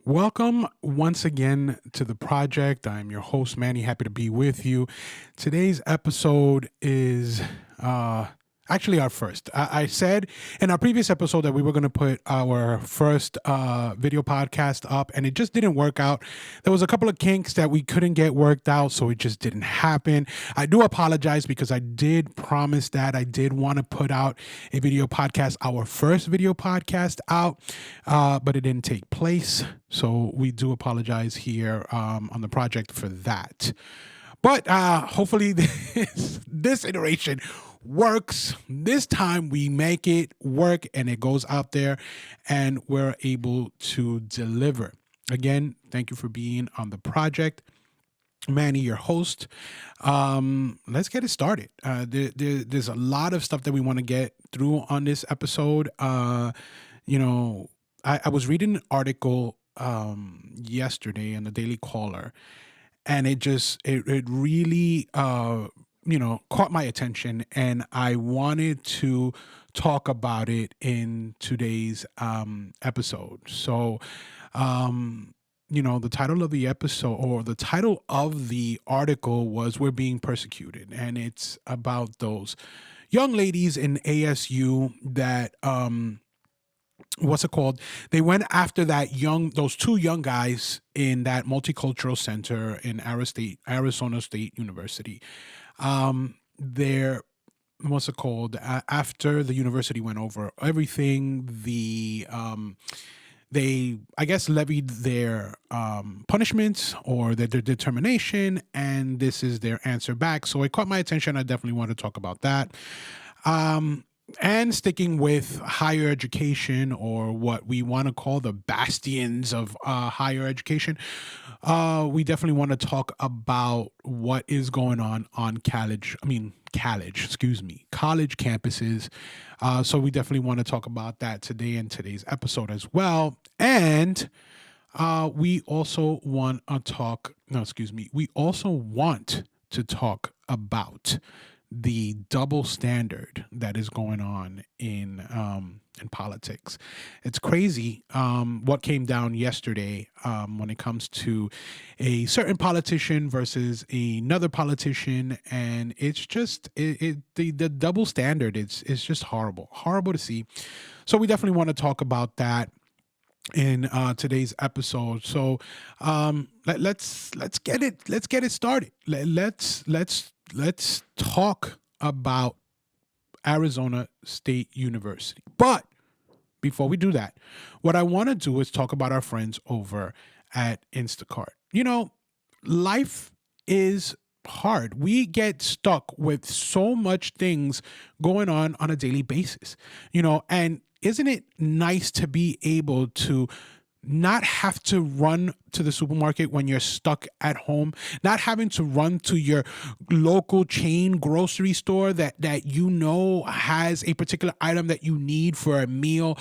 Welcome once again to the project. I'm your host, Manny. Happy to be with you. Today's episode is actually our first. I said in our previous episode that we were going to put our first video podcast up, and it just didn't work out. There was a couple of kinks that we couldn't get worked out, so it just didn't happen. I do apologize because I did promise that I did want to put out a video podcast, our first video podcast out, but it didn't take place. So we do apologize here on the project for that. But hopefully this iteration works. This time we make it work and it goes out there and we're able to deliver. Again, thank you for being on the project. Manny, your host. Let's get it started. There's a lot of stuff that we want to get through on this episode. I was reading an article yesterday in the Daily Caller, and it really caught my attention, and I wanted to talk about it in today's episode. So the title of the episode, or the title of the article, was "We're Being Persecuted," and it's about those young ladies in ASU that what's it called? They went after those two young guys in that multicultural center in Arizona State University. They're what's it called? After the university went over everything, they, I guess, levied their punishments or their determination, and this is their answer back. So it caught my attention. I definitely want to talk about that. And sticking with higher education, or what we want to call the bastions of higher education, we definitely want to talk about what is going on college campuses. So we definitely want to talk about that today in today's episode as well. And we also want to talk about the double standard that is going on in politics. It's crazy what came down yesterday when it comes to a certain politician versus another politician, and it's just the double standard. It's just horrible to see. So we definitely want to talk about that in today's episode. So let's get it started. Let's talk about Arizona State University. But before we do that, what I want to do is talk about our friends over at Instacart. Life is hard. We get stuck with so much things going on a daily basis, and isn't it nice to be able to not have to run to the supermarket when you're stuck at home, not having to run to your local chain grocery store that has a particular item that you need for a meal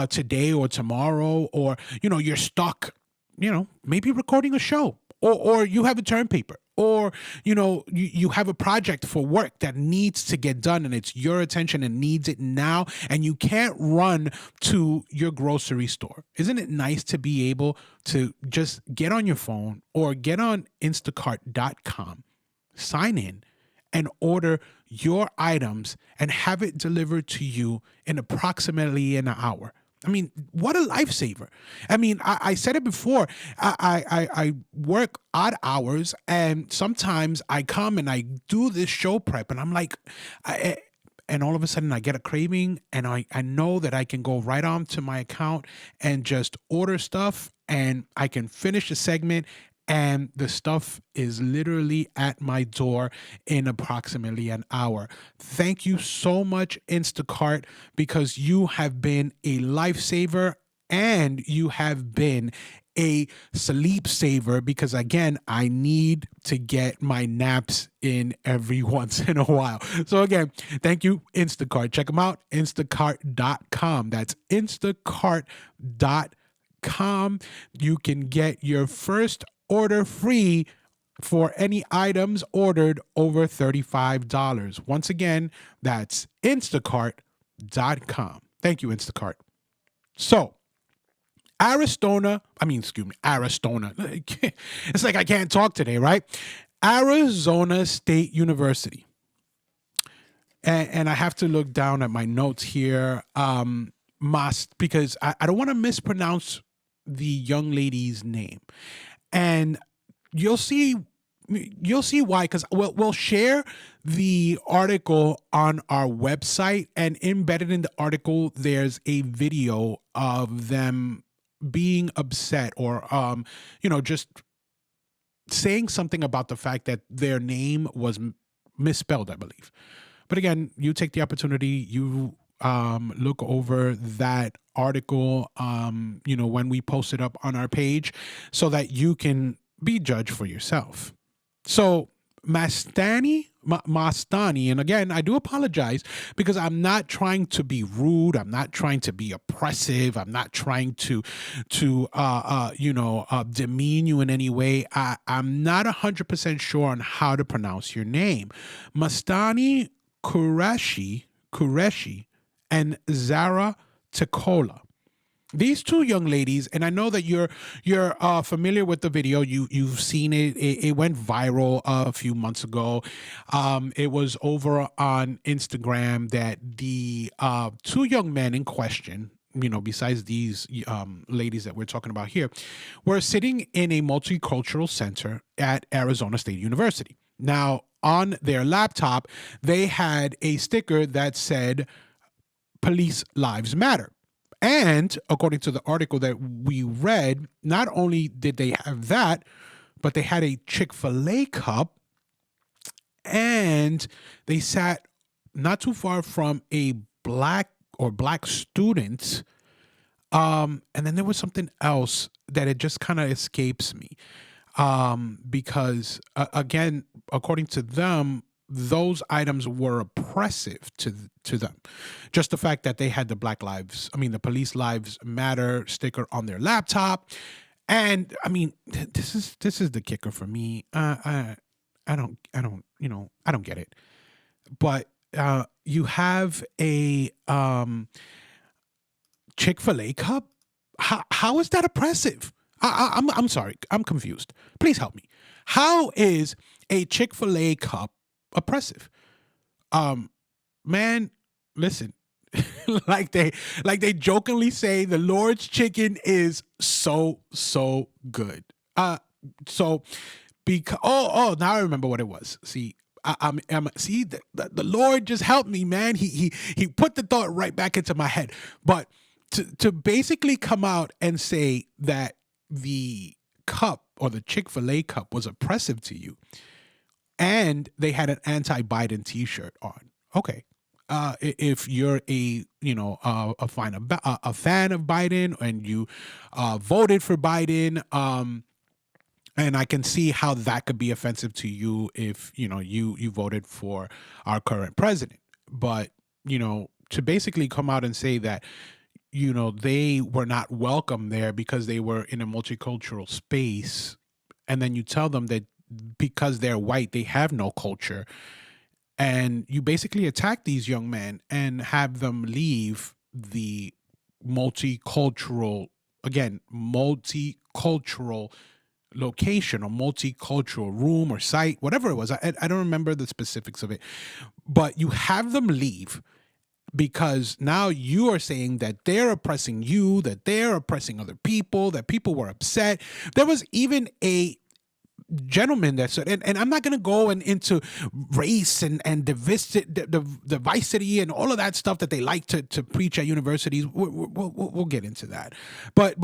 today or tomorrow, or you're stuck, maybe recording a show, or you have a term paper, or you have a project for work that needs to get done and it's your attention and needs it now, and you can't run to your grocery store. Isn't it nice to be able to just get on your phone or get on instacart.com, sign in, and order your items and have it delivered to you in approximately an hour? I mean, what a lifesaver. I mean, I said it before. I work odd hours, and sometimes I come and I do this show prep, and I'm like, and all of a sudden I get a craving, and I know that I can go right on to my account and just order stuff, and I can finish the segment, and the stuff is literally at my door in approximately an hour. Thank you so much, Instacart, because you have been a lifesaver, and you have been a sleep saver, because again, I need to get my naps in every once in a while. So again, thank you, Instacart. Check them out, instacart.com. That's instacart.com. You can get your first order free for any items ordered over $35. Once again, that's instacart.com. Thank you, Instacart. So, Arizona. It's like I can't talk today, right? Arizona State University. And I have to look down at my notes here, because I don't want to mispronounce the young lady's name. And you'll see you'll see why, because we'll share the article on our website, and embedded in the article there's a video of them being upset, or just saying something about the fact that their name was misspelled, I believe. But again, you take the opportunity, you look over that article, when we post it up on our page, so that you can be judged for yourself. So Mastani, and again, I do apologize, because I'm not trying to be rude. I'm not trying to be oppressive. I'm not trying to demean you in any way. I'm not 100% sure on how to pronounce your name. Mastani Qureshi and Zara Tekola. These two young ladies, and I know that you're familiar with the video. You've seen it. It went viral a few months ago. It was over on Instagram that the two young men in question, besides these ladies that we're talking about here, were sitting in a multicultural center at Arizona State University. Now, on their laptop, they had a sticker that said "Police Lives Matter." And according to the article that we read, not only did they have that, but they had a Chick-fil-A cup, and they sat not too far from a black student. And then there was something else that it just kind of escapes me. Because again, according to them, those items were oppressive to them. Just the fact that they had the the Police Lives Matter sticker on their laptop. And this is the kicker for me. I don't get it. But you have a Chick-fil-A cup. How is that oppressive? I'm sorry. I'm confused. Please help me. How is a Chick-fil-A cup oppressive? Man, listen. like they jokingly say, the Lord's chicken is so good. So because now I remember what it was. See, see the Lord just helped me, man. He put the thought right back into my head. But to basically come out and say that the cup, or the Chick-fil-A cup, was oppressive to you, and they had an anti-Biden T-shirt on. Okay, if you're a fan of Biden, and you voted for Biden, and I can see how that could be offensive to you if you voted for our current president. But to basically come out and say that they were not welcome there because they were in a multicultural space, and then you tell them that because they're white, they have no culture, and you basically attack these young men and have them leave the multicultural location, or multicultural room or site, whatever it was. I don't remember the specifics of it, but you have them leave because now you are saying that they're oppressing you, that they're oppressing other people, that people were upset. There was even a gentleman that said, and I'm not going to go into race and diversity and all of that stuff that they like to preach at universities. We'll get into that. But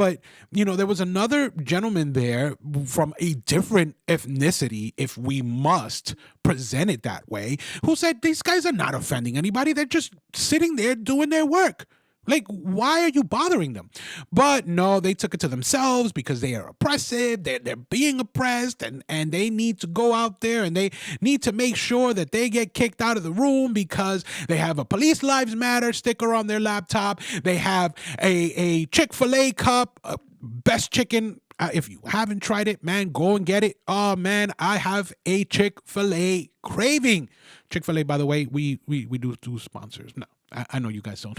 there was another gentleman there from a different ethnicity, if we must present it that way, who said these guys are not offending anybody. They're just sitting there doing their work. Like, why are you bothering them? But no, they took it to themselves because they are oppressive. They're being oppressed, and they need to go out there and they need to make sure that they get kicked out of the room because they have a Police Lives Matter sticker on their laptop. They have a Chick-fil-A cup, best chicken. If you haven't tried it, man, go and get it. Oh, man, I have a Chick-fil-A craving. Chick-fil-A, by the way, we do sponsors. No, I know you guys don't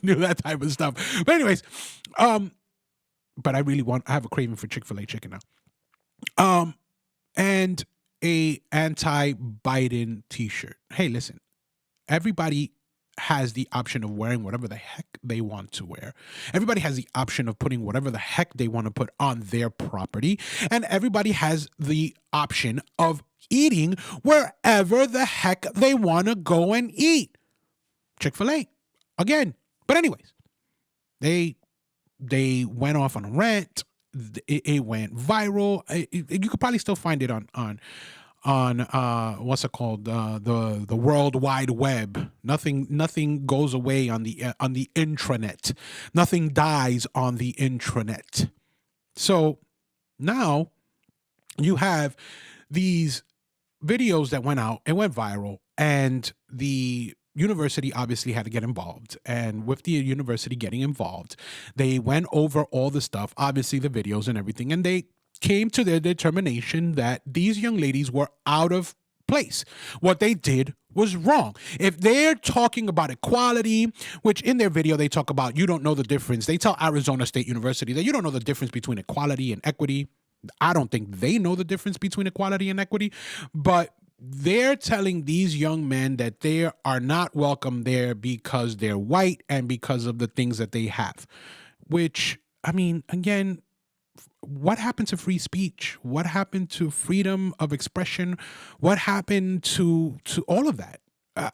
do that type of stuff. But anyways, but I have a craving for Chick-fil-A chicken now. And a anti-Biden t-shirt. Hey, listen, everybody has the option of wearing whatever the heck they want to wear. Everybody has the option of putting whatever the heck they want to put on their property. And everybody has the option of eating wherever the heck they want to go and eat. Chick-fil-A, again. But anyways, they went off on a rant. It went viral. You could probably still find it on what's it called, the World Wide Web. Nothing goes away on the intranet. Nothing dies on the intranet. So now you have these videos that went out and went viral, and the university obviously had to get involved. And with the university getting involved, they went over all the stuff, obviously the videos and everything, and they came to their determination that these young ladies were out of place. What they did was wrong. If they're talking about equality, which in their video they talk about, you don't know the difference. They tell Arizona State University that you don't know the difference between equality and equity. I don't think they know the difference between equality and equity, but they're telling these young men that they are not welcome there because they're white and because of the things that they have. Which, I mean, again, what happened to free speech? What happened to freedom of expression? What happened to all of that?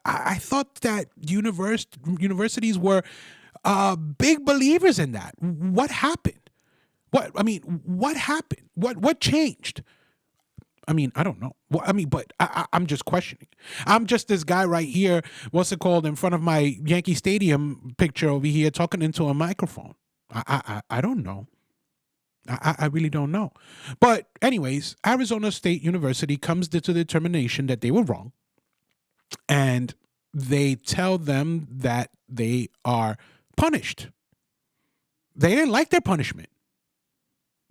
I thought that universities were big believers in that. What happened? What happened? What changed? I mean, I don't know. Well, I mean, but I'm just questioning. I'm just this guy right here, what's it called, in front of my Yankee Stadium picture over here, talking into a microphone. I don't know. I really don't know. But anyways, Arizona State University comes to the determination that they were wrong. And they tell them that they are punished. They didn't like their punishment.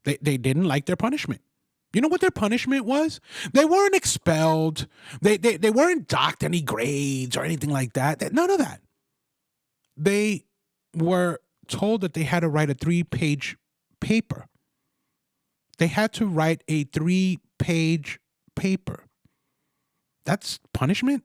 They didn't like their punishment. You know what their punishment was? They weren't expelled. They weren't docked any grades or anything like that. None of that. They were told that they had to write a 3-page paper. They had to write a 3-page paper. That's punishment?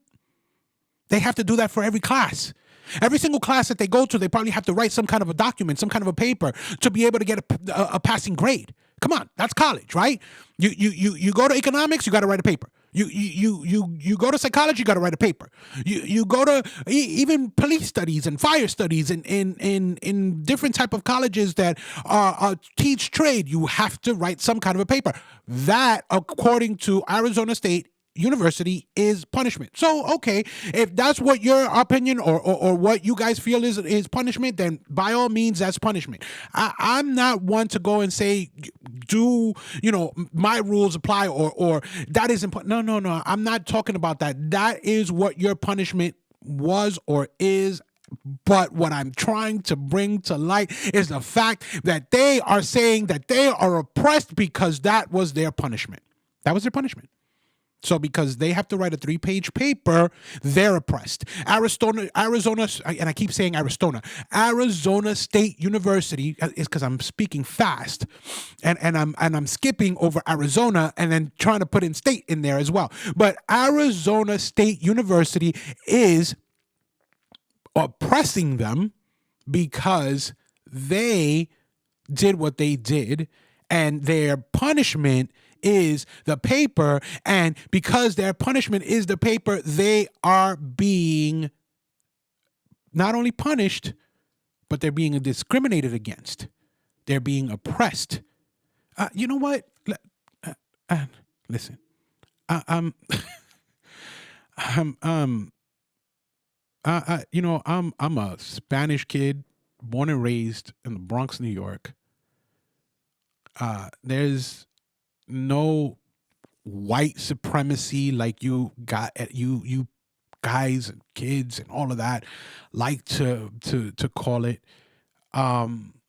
They have to do that for every class. Every single class that they go to, they probably have to write some kind of a document, some kind of a paper to be able to get a passing grade. Come on, that's college, right? You go to economics, you got to write a paper. You go to psychology, you got to write a paper. You go to even police studies and fire studies in different type of colleges that teach trade. You have to write some kind of a paper. That, according to Arizona State University, is punishment. So, okay, if that's what your opinion or what you guys feel is punishment, then by all means, that's punishment. I'm not one to go and say, do, my rules apply or that isn't. No. I'm not talking about that. That is what your punishment was or is. But what I'm trying to bring to light is the fact that they are saying that they are oppressed because that was their punishment. That was their punishment. So because they have to write a 3-page paper, they're oppressed. Arizona, and I keep saying Arizona State University is because I'm speaking fast, and I'm skipping over Arizona and then trying to put in state in there as well. But Arizona State University is oppressing them because they did what they did, and their punishment is the paper, and because their punishment is the paper, they are being not only punished, but they're being discriminated against. They're being oppressed. You know what? Listen, I'm a Spanish kid, born and raised in the Bronx, New York. There's no white supremacy like you guys and kids and all of that like to call it.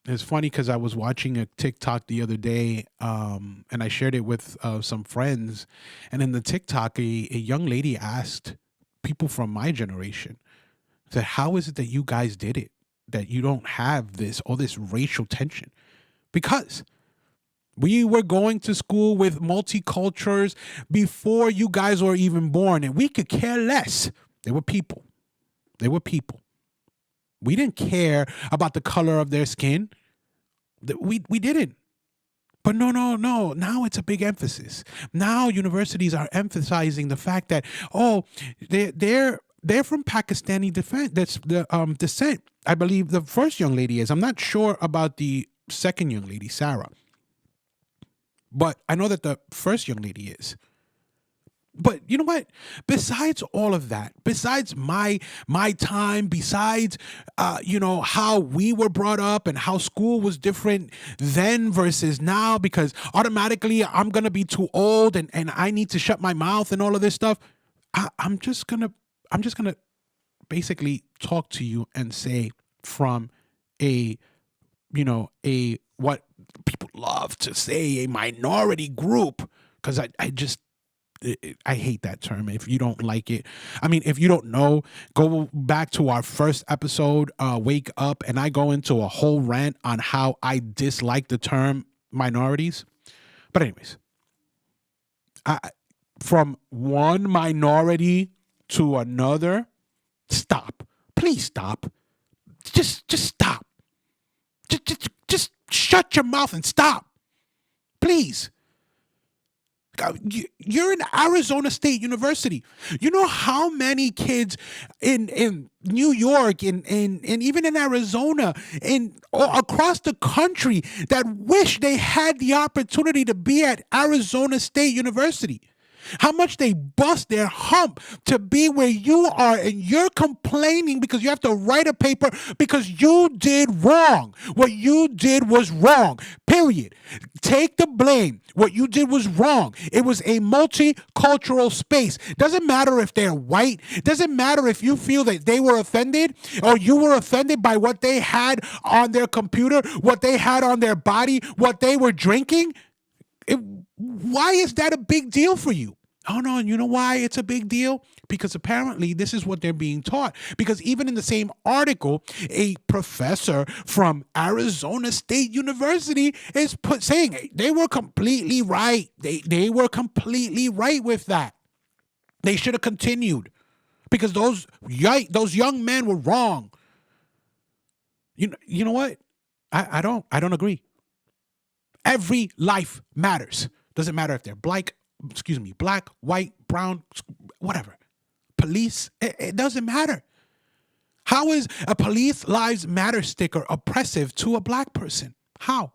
It's funny because I was watching a TikTok the other day, and I shared it with some friends, and in the TikTok a young lady asked people from my generation, said, how is it that you guys did it, that you don't have all this racial tension? Because we were going to school with multicultures before you guys were even born, and we could care less. They were people. They were people. We didn't care about the color of their skin. We didn't. But no. Now it's a big emphasis. Now universities are emphasizing the fact that, oh, they're from Pakistani descent. I believe the first young lady is. I'm not sure about the second young lady, Sarah. But I know that the first young lady is. But you know what? Besides all of that, besides my time, besides how we were brought up and how school was different then versus now, because automatically I'm gonna be too old and I need to shut my mouth and all of this stuff. I'm just gonna basically talk to you and say from a what people love to say, a minority group, because I hate that term. If you don't like it, I mean, if you don't know, go back to our first episode, Wake Up, and I go into a whole rant on how I dislike the term minorities. But anyways, from one minority to another, stop. Please stop. Just stop. Just shut your mouth and stop. Please. You're in Arizona State University. You know how many kids in New York and even in Arizona and across the country that wish they had the opportunity to be at Arizona State University? How much they bust their hump to be where you are, and you're complaining because you have to write a paper because you did wrong. What you did was wrong. Period. Take the blame. What you did was wrong. It was a multicultural space. Doesn't matter if they're white. Doesn't matter if you feel that they were offended or you were offended by what they had on their computer, what they had on their body, what they were drinking. Why is that a big deal for you? Oh, no, and you know why it's a big deal? Because apparently this is what they're being taught. Because even in the same article, a professor from Arizona State University is saying they were completely right. They were completely right with that. They should have continued because those young men were wrong. You know what? I don't agree. Every life matters. Doesn't matter if they're black, white, brown, whatever. Police, it doesn't matter. How is a police lives matter sticker oppressive to a black person? How?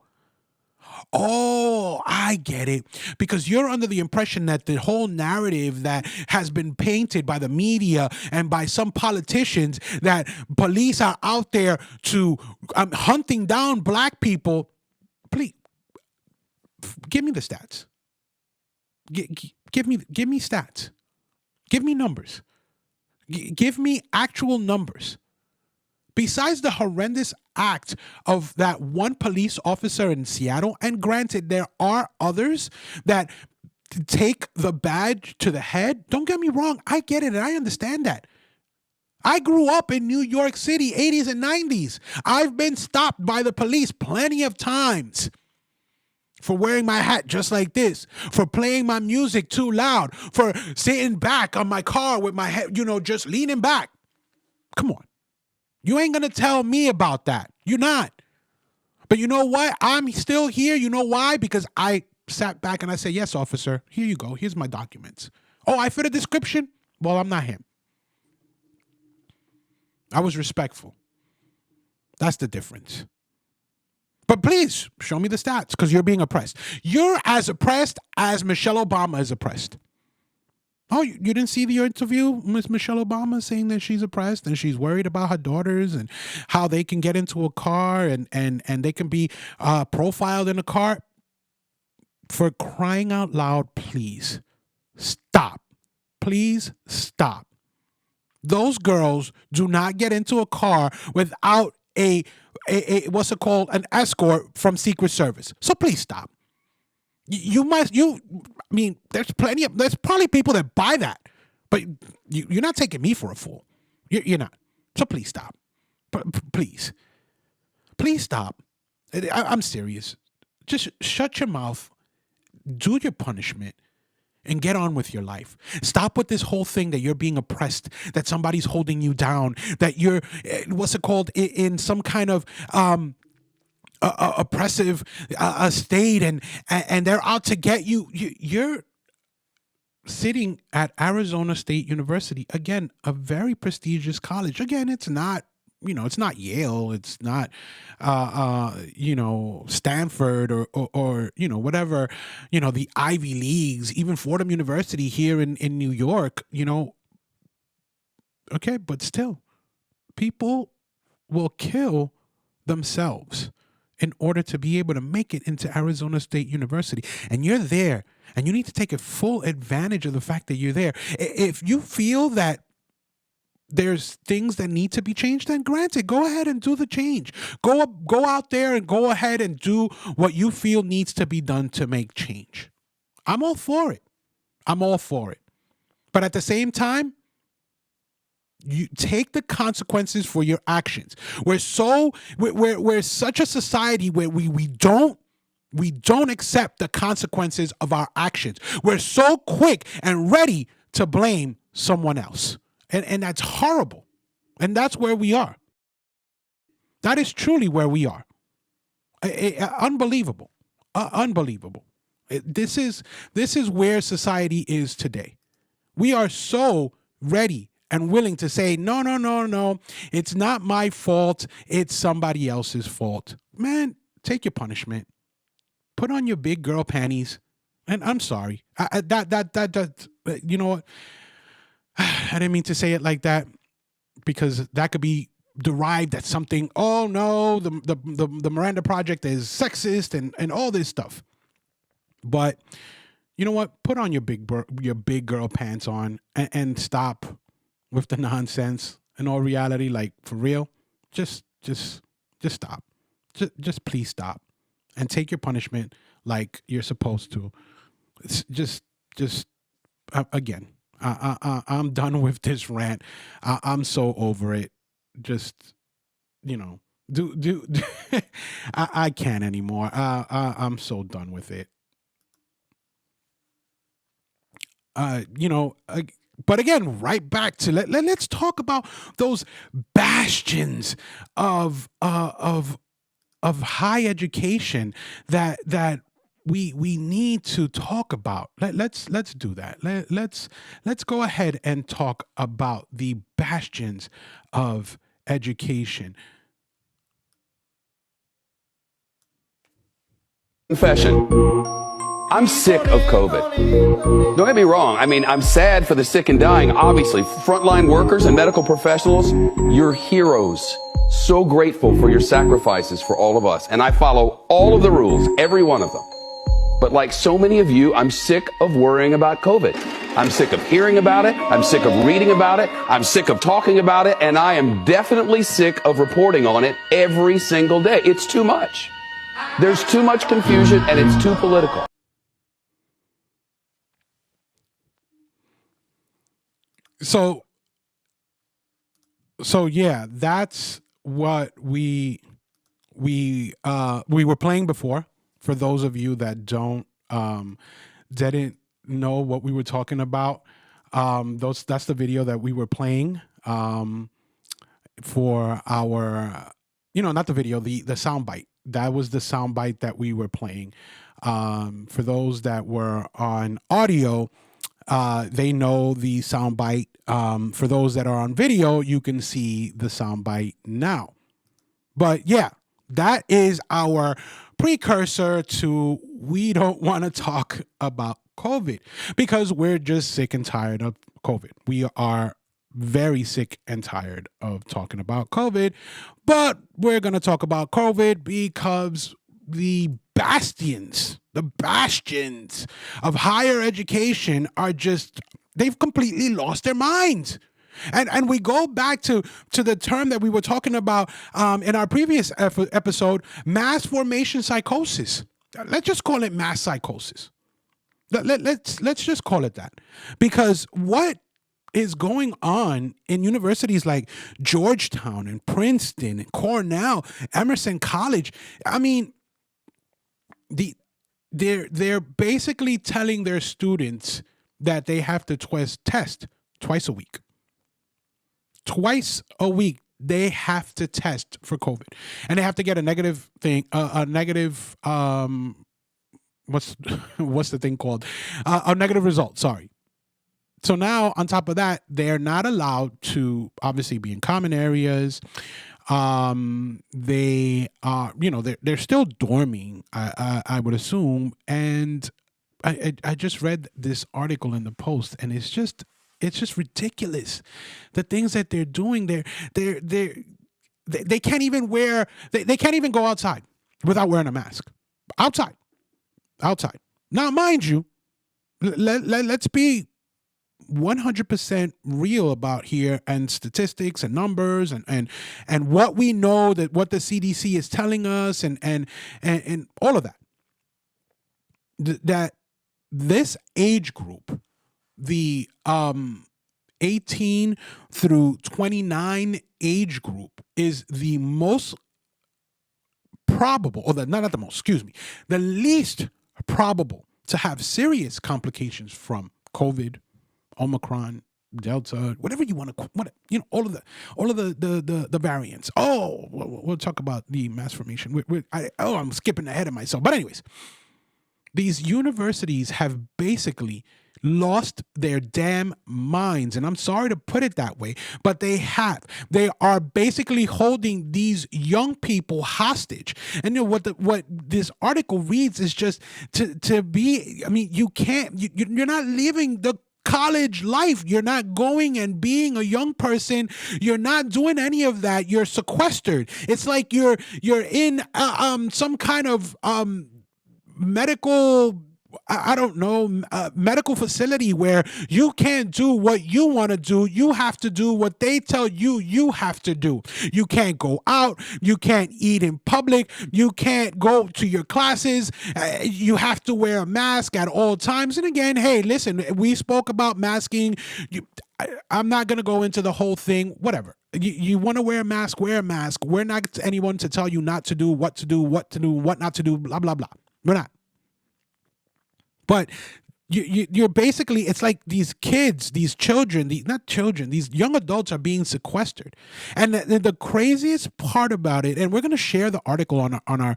Oh, I get it. Because you're under the impression that the whole narrative that has been painted by the media and by some politicians that police are out there to hunting down black people. Please, give me the stats. Give me stats. Give me numbers. Give me actual numbers. Besides the horrendous act of that one police officer in Seattle, and granted, there are others that take the badge to the head. Don't get me wrong. I get it, and I understand that. I grew up in New York City, 80s and 90s. I've been stopped by the police plenty of times for wearing my hat just like this, for playing my music too loud, for sitting back on my car with my head, just leaning back. Come on. You ain't going to tell me about that. You're not. But you know what? I'm still here. You know why? Because I sat back and I said, yes, officer, here you go. Here's my documents. Oh, I fit a description? Well, I'm not him. I was respectful. That's the difference. But please show me the stats because you're being oppressed. You're as oppressed as Michelle Obama is oppressed. Oh, you didn't see the interview with Michelle Obama saying that she's oppressed and she's worried about her daughters and how they can get into a car and they can be profiled in a car? For crying out loud, please stop. Please stop. Those girls do not get into a car without a what's it called? An escort from Secret Service. So please stop. There's probably people that buy that, but you're not taking me for a fool. You're not. So please stop. Please stop. I'm serious. Just shut your mouth, do your punishment, and get on with your life. Stop with this whole thing that you're being oppressed, that somebody's holding you down, that you're, what's it called, in some kind of oppressive state, and they're out to get you. You're sitting at Arizona State University, again, a very prestigious college. Again, it's not, it's not Yale, it's not, Stanford or whatever, the Ivy Leagues, even Fordham University here in New York, okay, but still, people will kill themselves in order to be able to make it into Arizona State University. And you're there, and you need to take a full advantage of the fact that you're there. If you feel that there's things that need to be changed, then granted, go ahead and do the change. Go out there and go ahead and do what you feel needs to be done to make change. I'm all for it. But at the same time, you take the consequences for your actions. We're such a society where we don't accept the consequences of our actions. We're so quick and ready to blame someone else. And that's horrible. And that's where we are. That is truly where we are. Unbelievable. Unbelievable. This is where society is today. We are so ready and willing to say, no, it's not my fault, it's somebody else's fault. Man, take your punishment. Put on your big girl panties. And I'm sorry. You know what? I didn't mean to say it like that, because that could be derived at something. Oh no, the Miranda Project is sexist and all this stuff. But you know what? Put on your big girl pants on and stop with the nonsense. In all reality, like, for real, just stop. Just please stop and take your punishment like you're supposed to. It's just again. I'm done with this rant. I'm so over it. Just, do I can't anymore. I'm so done with it. But again, right back to let's talk about those bastions of high education that we need to talk about. Let's do that. Let's go ahead and talk about the bastions of education. Confession. I'm sick of COVID. Don't get me wrong. I mean, I'm sad for the sick and dying, obviously. Frontline workers and medical professionals, you're heroes. So grateful for your sacrifices for all of us. And I follow all of the rules, every one of them. But like so many of you, I'm sick of worrying about COVID. I'm sick of hearing about it. I'm sick of reading about it. I'm sick of talking about it. And I am definitely sick of reporting on it every single day. It's too much. There's too much confusion, and it's too political. So yeah, that's what we were playing before. For those of you that didn't know what we were talking about, that's the video that we were playing for our, not the video, the soundbite. That was the soundbite that we were playing. For those that were on audio, they know the soundbite. For those that are on video, you can see the soundbite now. But yeah, that is our precursor to we don't want to talk about COVID, because we're just sick and tired of COVID. We are very sick and tired of talking about COVID, but we're going to talk about COVID because the bastions of higher education are just, they've completely lost their minds. And we go back to the term that we were talking about in our previous episode, mass formation psychosis. Let's just call it mass psychosis. Let's just call it that. Because what is going on in universities like Georgetown and Princeton and Cornell, Emerson College, I mean, the they're basically telling their students that they have to test twice a week. Twice a week they have to test for COVID, and they have to get a negative thing, a negative what's what's the thing called, a negative result. Sorry. So now, on top of that, they're not allowed to obviously be in common areas. They are, they're still dorming, I would assume. And I just read this article in the Post, and it's just ridiculous. The things that they're doing, they can't even they can't even go outside without wearing a mask. Outside. Now, mind you, let's be 100% real about here, and statistics and numbers and what we know, that what the CDC is telling us, and all of that. That this age group, the 18 through 29 age group, is the most probable, or not the most, excuse me, the least probable to have serious complications from COVID, Omicron, Delta, whatever you want to, all of the variants. Oh, we'll talk about the mass formation. I'm skipping ahead of myself. But anyways, these universities have basically lost their damn minds, and I'm sorry to put it that way, but they have. They are basically holding these young people hostage. And what this article reads is just to be. I mean, you're not living the college life. You're not going and being a young person. You're not doing any of that. You're sequestered. It's like you're in some kind of medical, I don't know, medical facility where you can't do what you want to do. You have to do what they tell you have to do. You can't go out. You can't eat in public. You can't go to your classes. You have to wear a mask at all times. And again, hey, listen, we spoke about masking. I'm not going to go into the whole thing, whatever. You want to wear a mask, wear a mask. We're not anyone to tell you not to do, what to do, what not to do, blah, blah, blah. We're not. But you're basically, it's like these kids, these children, not children, these young adults are being sequestered. And the craziest part about it, and we're going to share the article on our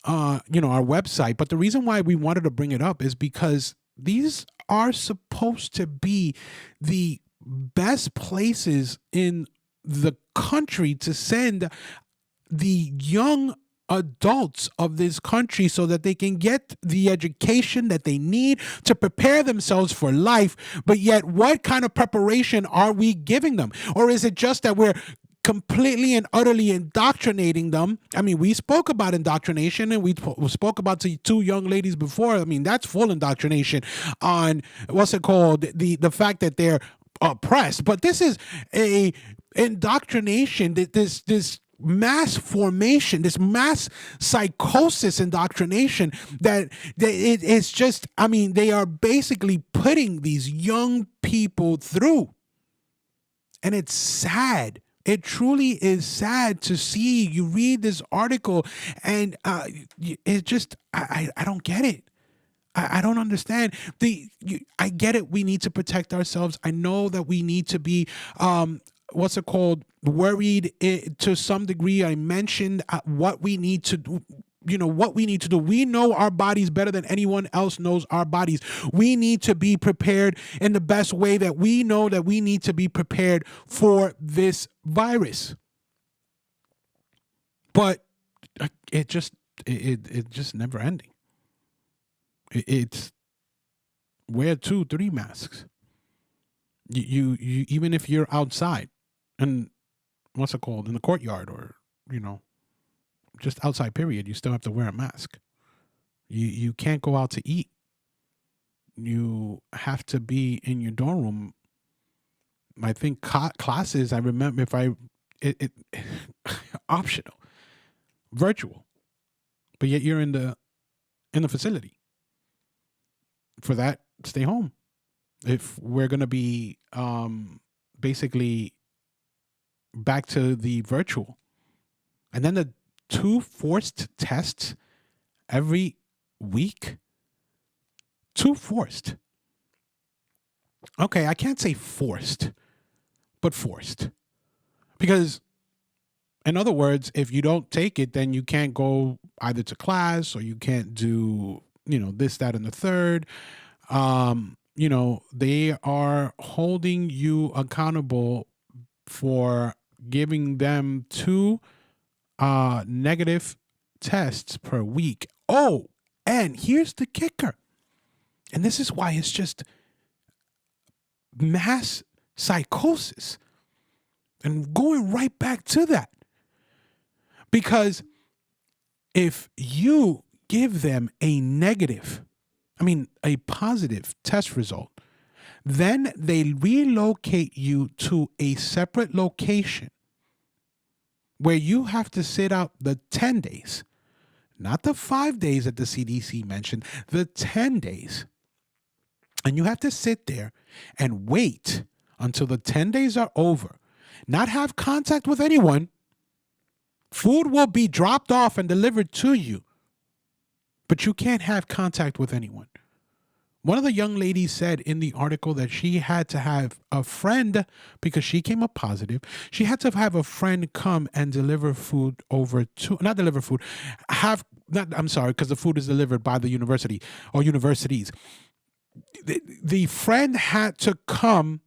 website, but the reason why we wanted to bring it up is because these are supposed to be the best places in the country to send the young adults of this country so that they can get the education that they need to prepare themselves for life. But yet, what kind of preparation are we giving them? Or is it just that we're completely and utterly indoctrinating them? I mean, we spoke about indoctrination, and we spoke about the two young ladies before. I mean, that's full indoctrination on what's it called, the fact that they're oppressed. But this is a indoctrination, this mass formation, this mass psychosis indoctrination that it's just, I mean, they are basically putting these young people through. And it's sad. It truly is sad to see. You read this article, and it just, I don't get it. I don't understand. I get it. We need to protect ourselves. I know that we need to be worried to some degree. I mentioned what we need to do. What we need to do. We know our bodies better than anyone else knows our bodies. We need to be prepared in the best way that we know that we need to be prepared for this virus. But it just never ending. It's wear 2-3 masks. You even if you're outside, and what's it called, in the courtyard, or just outside period, you still have to wear a mask. You can't go out to eat. You have to be in your dorm room. I think classes, I remember, it optional, virtual, but yet you're in the facility. For that, stay home. If we're going to be basically back to the virtual. And then the 2 forced tests every week? Too forced. Okay, I can't say forced, but forced. Because, in other words, if you don't take it, then you can't go either to class or you can't do, this, that, and the third. They are holding you accountable for giving them two negative tests per week. Oh, and here's the kicker. And this is why it's just mass psychosis. And going right back to that. Because if you give them a positive test result, then they relocate you to a separate location where you have to sit out the 10 days, not the 5 days that the CDC mentioned, the 10 days. And you have to sit there and wait until the 10 days are over, not have contact with anyone. Food will be dropped off and delivered to you, but you can't have contact with anyone. One of the young ladies said in the article that she had to have a friend, because she came up positive, she had to have a friend come and deliver food over to, not deliver food, because the food is delivered by the university or universities. The friend had to come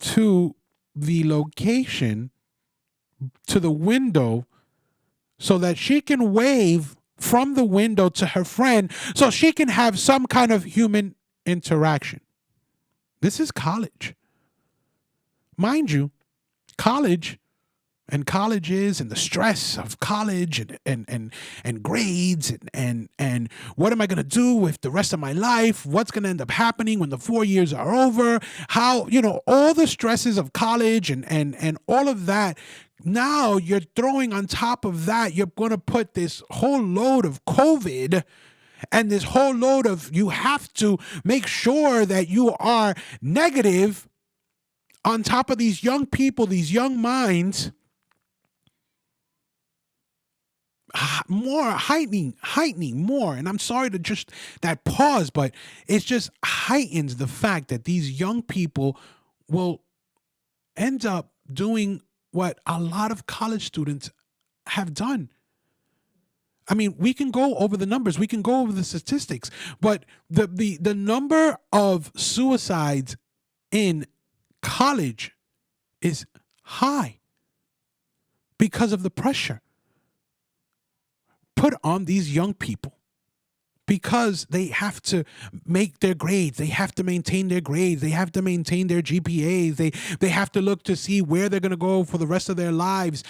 to the location, to the window, so that she can wave from the window to her friend so she can have some kind of human interaction. This is college. Mind you, college and colleges and the stress of college and grades and what am I going to do with the rest of my life? What's going to end up happening when the 4 years are over? How, all the stresses of college and all of that. Now you're throwing on top of that, you're going to put this whole load of COVID and this whole load of, you have to make sure that you are negative on top of these young people, these young minds. More heightening more. And I'm sorry to just that pause, but it just heightens the fact that these young people will end up doing what a lot of college students have done. I mean, we can go over the numbers, we can go over the statistics, but the number of suicides in college is high because of the pressure put on these young people, because they have to make their grades, they have to maintain their grades, they have to maintain their GPAs, they have to look to see where they're going to go for the rest of their lives.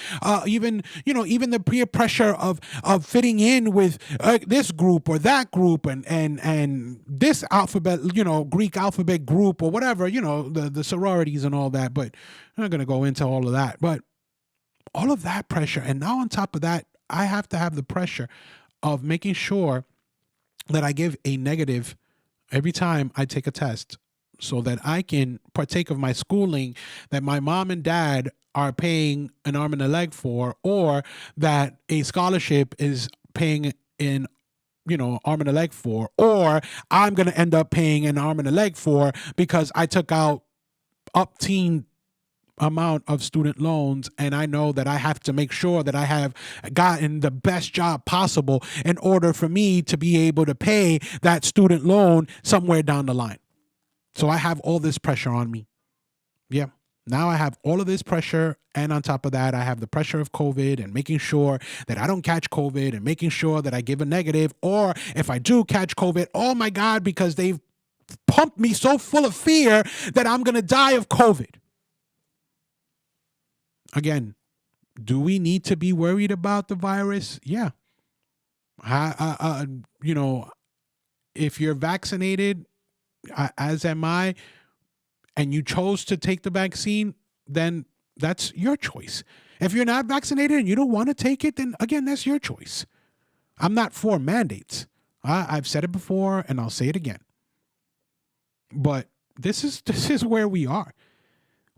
Even the peer pressure of fitting in with this group or that group and this alphabet, Greek alphabet group or whatever, the sororities and all that. But I'm not going to go into all of that. But all of that pressure, and now on top of that, I have to have the pressure of making sure that I give a negative every time I take a test so that I can partake of my schooling that my mom and dad are paying an arm and a leg for, or that a scholarship is paying an arm and a leg for, or I'm going to end up paying an arm and a leg for because I took out up-teen amount of student loans, and I know that I have to make sure that I have gotten the best job possible in order for me to be able to pay that student loan somewhere down the line. So I have all this pressure on me. Yeah. Now I have all of this pressure, and on top of that, I have the pressure of COVID and making sure that I don't catch COVID and making sure that I give a negative, or if I do catch COVID, oh my God, because they've pumped me so full of fear that I'm going to die of COVID. Again, do we need to be worried about the virus? Yeah. If you're vaccinated, as am I, and you chose to take the vaccine, then that's your choice. If you're not vaccinated and you don't want to take it, then again, that's your choice. I'm not for mandates. I've said it before and I'll say it again. But this is where we are.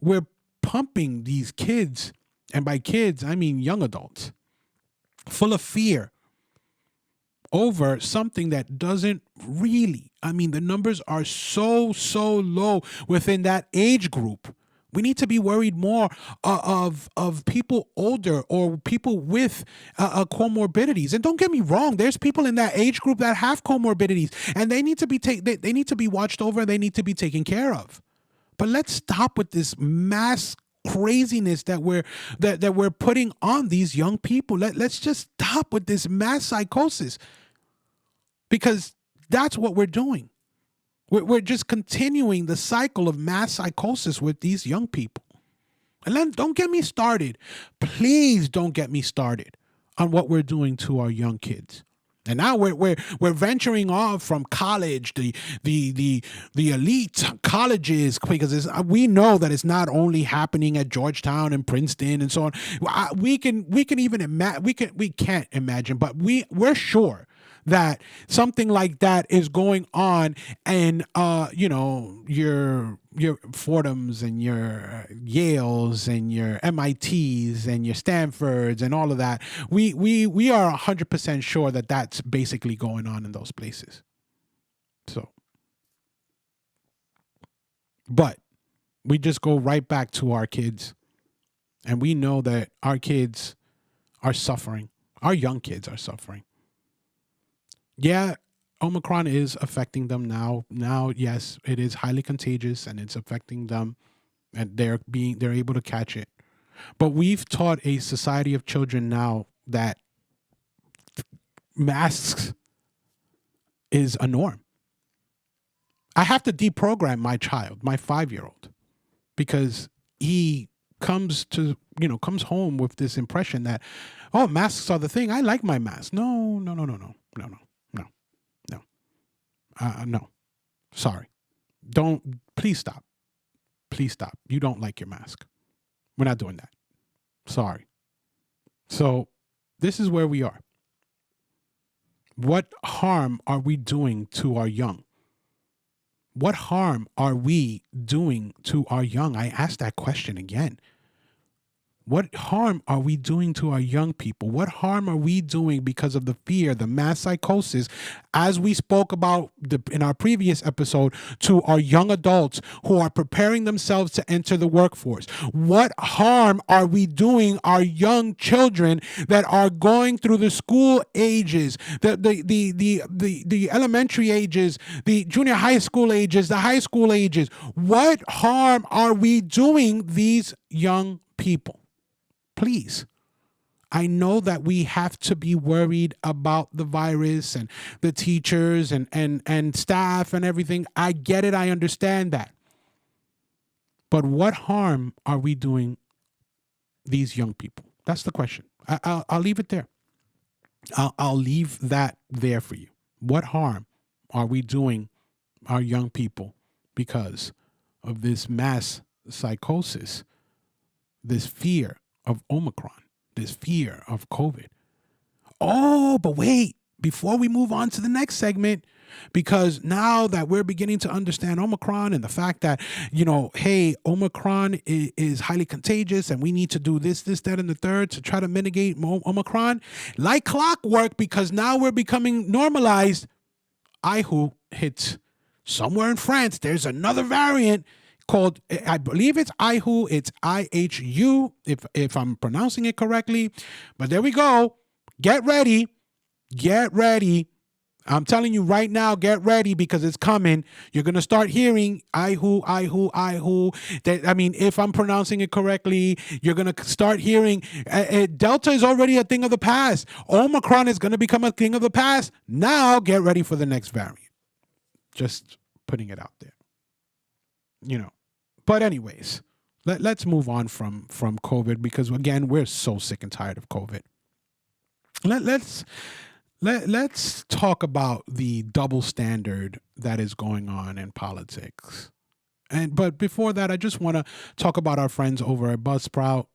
We're pumping these kids, and by kids, I mean young adults, full of fear over something that doesn't really, I mean, the numbers are so low within that age group. We need to be worried more of people older or people with comorbidities. And don't get me wrong, there's people in that age group that have comorbidities, and they need to be they need to be watched over. They need to be taken care of. But let's stop with this mass craziness that we're putting on these young people. Let's just stop with this mass psychosis, because that's what we're doing. We're just continuing the cycle of mass psychosis with these young people. And then don't get me started. Please don't get me started on what we're doing to our young kids. And now we're venturing off from college, the elite colleges, because we know that it's not only happening at Georgetown and Princeton and so on. We can't imagine, but we're sure that something like that is going on in your Fordhams and your Yales and your MITs and your Stanfords and all of that. We are 100% sure that that's basically going on in those places. So, but we just go right back to our kids, and we know that our kids are suffering. Our young kids are suffering. Yeah, Omicron is affecting them now. Now, yes, it is highly contagious and it's affecting them, and they're able to catch it. But we've taught a society of children now that masks is a norm. I have to deprogram my child, my 5-year-old, because he comes home with this impression that, oh, masks are the thing. I like my mask. No. No. Sorry. Please stop. Please stop. You don't like your mask. We're not doing that. Sorry. So this is where we are. What harm are we doing to our young? What harm are we doing to our young? I ask that question again. What harm are we doing to our young people? What harm are we doing because of the fear, the mass psychosis, as we spoke about in our previous episode, to our young adults who are preparing themselves to enter the workforce? What harm are we doing our young children that are going through the school ages, the elementary ages, the junior high school ages, the high school ages? What harm are we doing these young people? Please. I know that we have to be worried about the virus and the teachers and staff and everything. I get it. I understand that. But what harm are we doing these young people? That's the question. I'll leave it there. I'll leave that there for you. What harm are we doing our young people because of this mass psychosis, this fear of Omicron, this fear of COVID? Oh, but wait, before we move on to the next segment, because now that we're beginning to understand Omicron and the fact that, hey, Omicron is highly contagious and we need to do this, that, and the third to try to mitigate Omicron, like clockwork, because now we're becoming normalized. IHU hits somewhere in France. There's another variant called, I believe it's IHU, it's IHU, if I'm pronouncing it correctly. But there we go. Get ready. I'm telling you right now, get ready, because it's coming. You're going to start hearing IHU. If I'm pronouncing it correctly, you're going to start hearing Delta is already a thing of the past. Omicron is going to become a thing of the past. Now get ready for the next variant. Just putting it out there. But anyways, let's move on from COVID, because again, we're so sick and tired of COVID. Let's talk about the double standard that is going on in politics. But before that, I just want to talk about our friends over at Buzzsprout.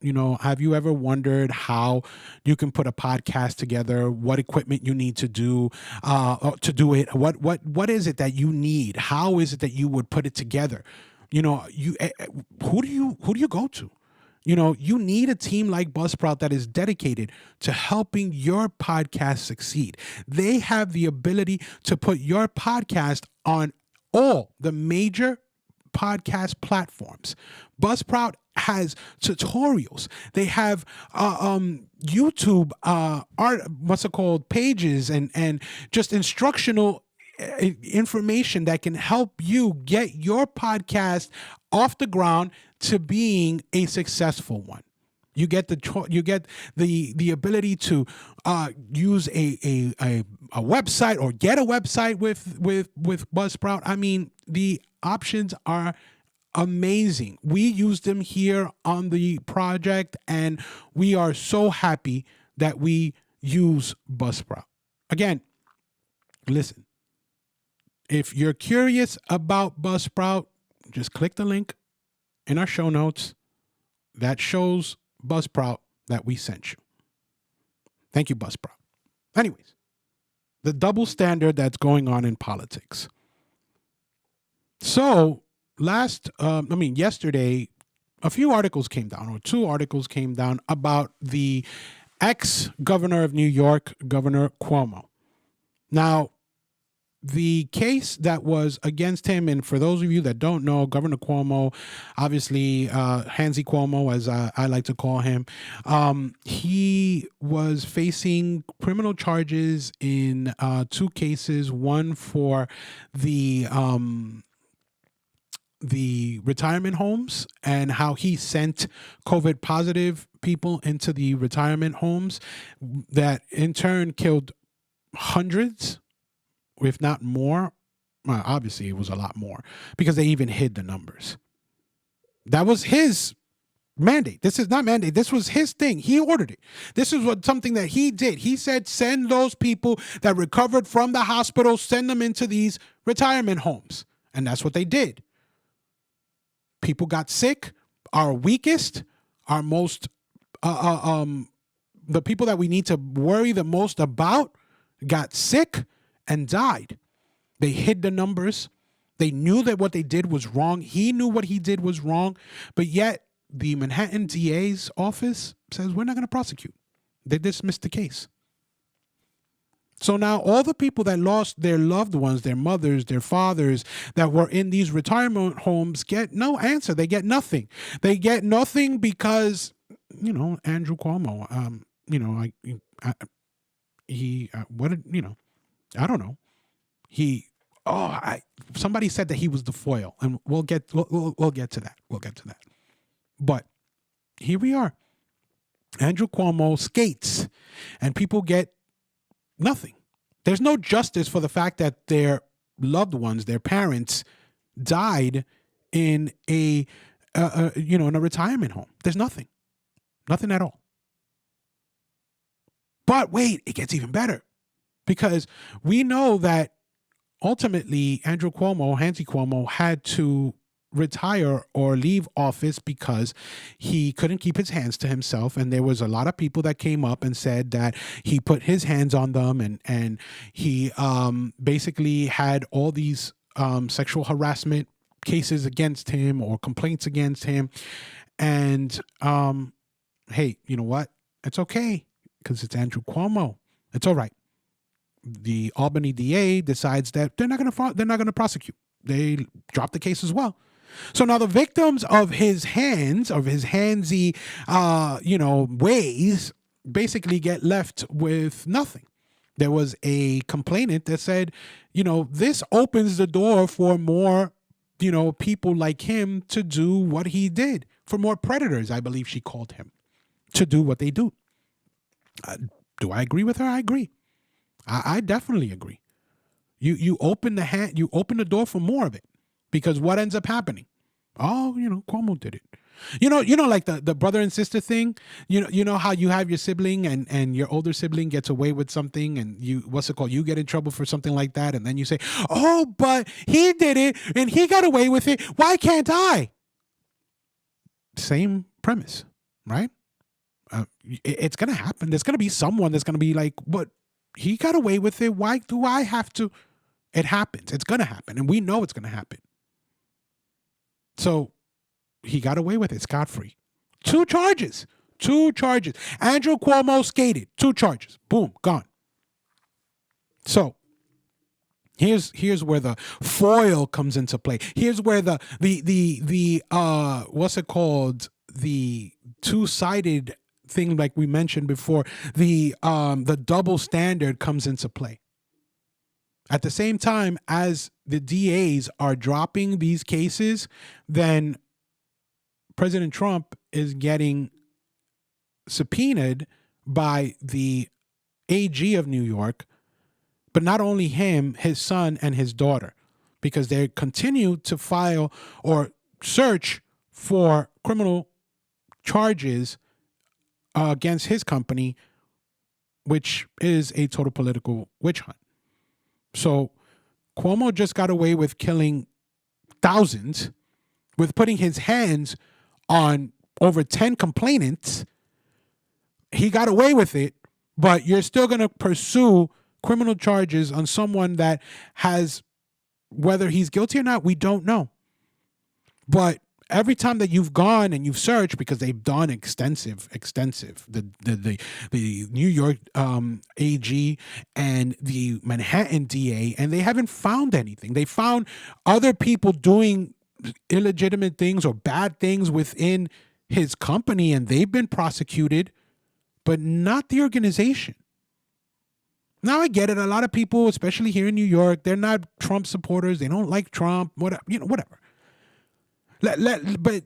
Have you ever wondered how you can put a podcast together? What equipment you need to do it? What is it that you need? How is it that you would put it together? Who do you go to? You need a team like Buzzsprout that is dedicated to helping your podcast succeed. They have the ability to put your podcast on all the major podcast platforms. Buzzsprout has tutorials. They have YouTube art, what's it called, pages and just instructional information that can help you get your podcast off the ground to being a successful one. You get the ability to use a website or get a website with Buzzsprout. I mean, the options are amazing. We use them here on the project, and we are so happy that we use Buzzsprout. Again, listen, if you're curious about Buzzsprout, just click the link in our show notes that shows Buzzsprout that we sent you. Thank you, Buzzsprout. Anyways, the double standard that's going on in politics. So yesterday, a few articles came down, or 2 articles came down about the ex-governor of New York, Governor Cuomo. Now, the case that was against him, and for those of you that don't know, Governor Cuomo, obviously Hansy Cuomo, as I like to call him, he was facing criminal charges in 2 cases. One for the retirement homes and how he sent COVID positive people into the retirement homes that in turn killed hundreds, if not more. Well, obviously it was a lot more because they even hid the numbers. That was his mandate. This is not mandate. This was his thing. He ordered it. This is something that he did. He said, send those people that recovered from the hospital, send them into these retirement homes. And that's what they did. People got sick. Our weakest, our most, the people that we need to worry the most about got sick and died. They hid the numbers. They knew that what they did was wrong. He knew what he did was wrong. But yet the Manhattan DA's office says, we're not going to prosecute. They dismissed the case. So now all the people that lost their loved ones, their mothers, their fathers, that were in these retirement homes get no answer. They get nothing. They get nothing because, Andrew Cuomo, I don't know. Somebody said that he was the foil, and we'll get to that. We'll get to that. But here we are. Andrew Cuomo skates, and people get nothing. There's no justice for the fact that their loved ones, their parents, died in in a retirement home. There's nothing at all. But wait, it gets even better, because we know that ultimately Andrew Cuomo, Hansy Cuomo, had to retire or leave office because he couldn't keep his hands to himself, and there was a lot of people that came up and said that he put his hands on them, and he basically had all these sexual harassment cases against him or complaints against him. And hey, you know what? It's okay, because it's Andrew Cuomo. It's all right. The Albany DA decides that they're not going to prosecute. They drop the case as well. So now the victims of his handsy, ways basically get left with nothing. There was a complainant that said, this opens the door for more, people like him to do what he did, for more predators, I believe she called him, to do what they do. Do I agree with her? I agree. I definitely agree. You open the door for more of it, because what ends up happening? Oh, Cuomo did it. Like the brother and sister thing. You know how you have your sibling and your older sibling gets away with something, and you get in trouble for something like that, and then you say, oh, but he did it and he got away with it. Why can't I? Same premise, right? It's gonna happen. There's gonna be someone that's gonna be like, what? He got away with it. Why do I have to? It happens. It's gonna happen, and we know it's gonna happen. So he got away with it scot-free. 2 charges. 2 charges. Andrew Cuomo skated. 2 charges. Boom, gone. So here's where the foil comes into play. Here's where the what's it called? The two-sided thing, like we mentioned before, the double standard comes into play. At the same time as the DAs are dropping these cases, then President Trump is getting subpoenaed by the AG of New York, but not only him, his son and his daughter, because they continue to file or search for criminal charges against his company, which is a total political witch hunt. So Cuomo just got away with killing thousands, with putting his hands on over 10 complainants. He got away with it, but you're still going to pursue criminal charges on someone that has, whether he's guilty or not, we don't know. But every time that you've gone and you've searched, because they've done extensive, the New York AG and the Manhattan DA, and they haven't found anything. They found other people doing illegitimate things or bad things within his company, and they've been prosecuted, but not the organization. Now I get it. A lot of people, especially here in New York, they're not Trump supporters. They don't like Trump. Whatever. But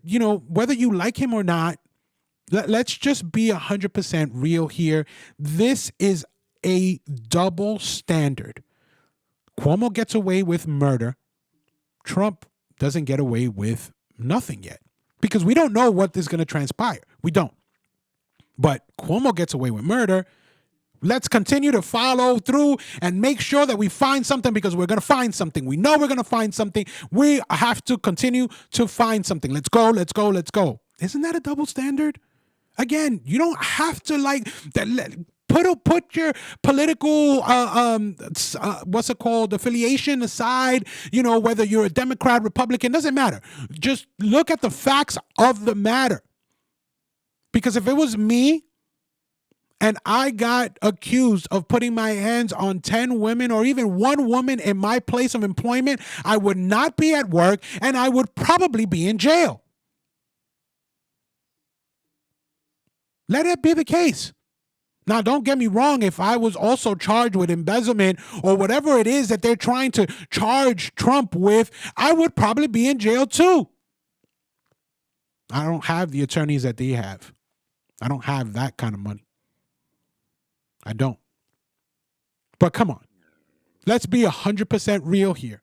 whether you like him or not, let's just be 100% real here. This is a double standard. Cuomo gets away with murder. Trump doesn't get away with nothing yet, because we don't know what is going to transpire. We don't. But Cuomo gets away with murder. Let's continue to follow through and make sure that we find something, because we're going to find something. We know we're going to find something. We have to continue to find something. Let's go. Isn't that a double standard? Again, you don't have to put your political affiliation aside. Whether you're a Democrat, Republican, doesn't matter. Just look at the facts of the matter. Because if it was me and I got accused of putting my hands on 10 women or even one woman in my place of employment, I would not be at work and I would probably be in jail. Let it be the case. Now, don't get me wrong. If I was also charged with embezzlement or whatever it is that they're trying to charge Trump with, I would probably be in jail too. I don't have the attorneys that they have. I don't have that kind of money. I don't. But come on. Let's be 100% real here.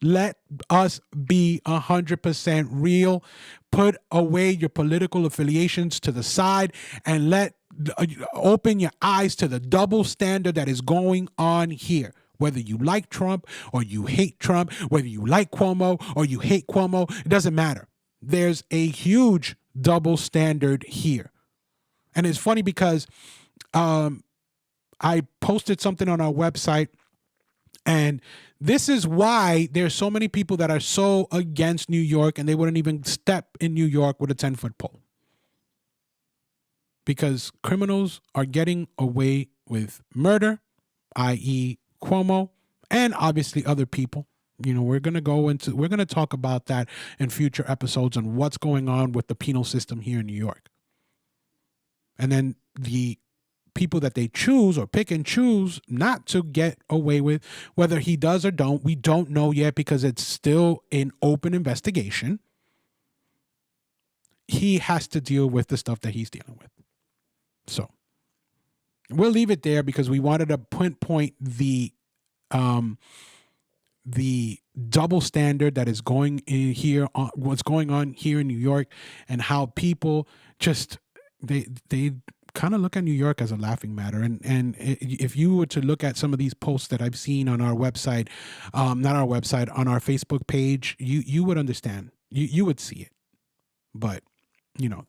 Let us be 100% real. Put away your political affiliations to the side and open your eyes to the double standard that is going on here. Whether you like Trump or you hate Trump, whether you like Cuomo or you hate Cuomo, it doesn't matter. There's a huge double standard here. And it's funny because I posted something on our website, and this is why there's so many people that are so against New York, and they wouldn't even step in New York with a 10-foot pole. Because criminals are getting away with murder, i.e. Cuomo, and obviously other people. We're going to talk about that in future episodes on what's going on with the penal system here in New York. And then the people that they choose or pick and choose not to get away with, whether he does or don't, we don't know yet because it's still an open investigation. He has to deal with the stuff that he's dealing with. So we'll leave it there because we wanted to pinpoint the double standard that is going in here, what's going on here in New York, and how people just they kind of look at New York as a laughing matter. And if you were to look at some of these posts that I've seen on our website, on our Facebook page, you would understand. You would see it. But,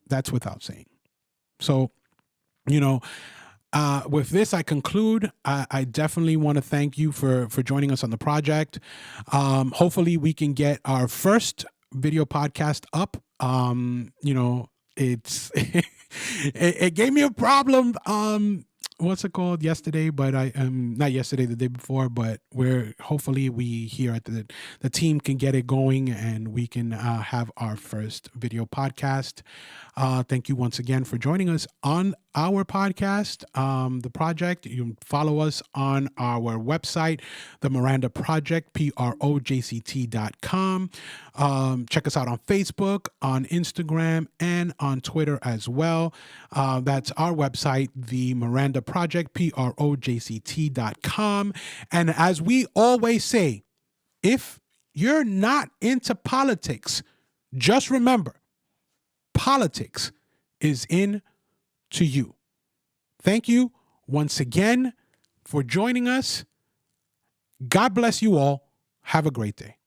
that's without saying. So, with this, I conclude. I definitely want to thank you for joining us on the project. Hopefully we can get our first video podcast up, it's it gave me a problem. What's it called yesterday? But I not yesterday, the day before. But we're hopefully we here at the team can get it going and we can have our first video podcast. Thank you once again for joining us on our podcast, the project. You can follow us on our website, the Miranda Project, projct.com. Check us out on Facebook, on Instagram, and on Twitter as well. That's our website, the Miranda Project, projct.com. And as we always say, if you're not into politics, just remember, politics is in to you. Thank you once again for joining us. God bless you all. Have a great day.